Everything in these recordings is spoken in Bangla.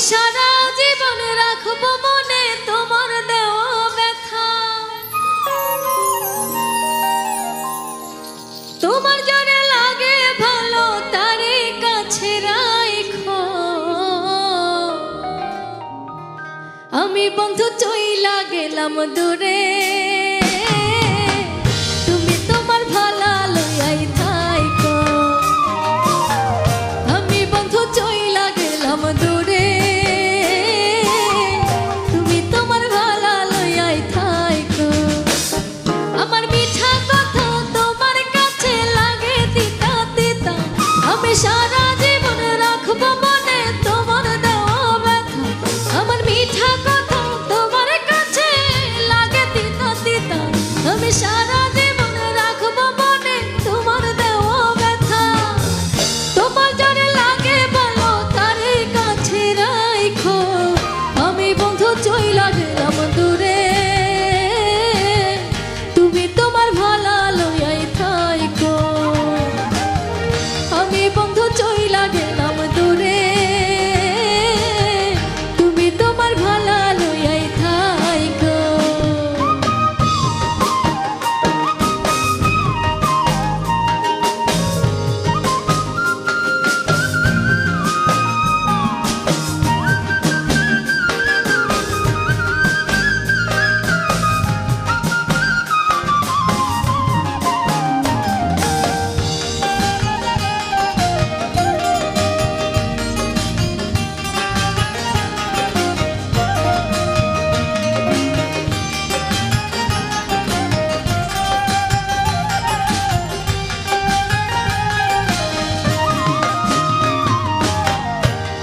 সারা জীবন রাখবো মনে তোমার দেওয়া ব্যথা। তোমার জন্য লাগে ভালো তারে কাছে রাখো। আমি বন্ধু চইলা গেলাম দূরে, তুমি তোমার ভালা লইয়াই থাইকো। আমি বন্ধু চইলা গেলাম দূরে, তুমি তোমার ভালা লইয়াই থাইকো। আমার মিঠা কথা তোমার কাছে লাগে তিতা তিতা, আমি সারা জীবন রাখবো মনে তোমার দেওয়া ব্যথা। আমার মিঠা কথা তোমার কাছে লাগে তিতা তিতা, আমি সারা জীবন রাখবো মনে তোমার দেওয়া ব্যথা। তোমার জন্য লাগে ভালো তারে কাছে রাখো। আমি বন্ধু চইলা গেলাম দূরে, তুমি তোমার ভালা লইয়াই থাইকো। আমি বন্ধু চইলা গেলাম দূরে, তুমি তোমার ভালা লইয়াই থাইকো।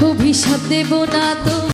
অভিশাপ দেব না তো।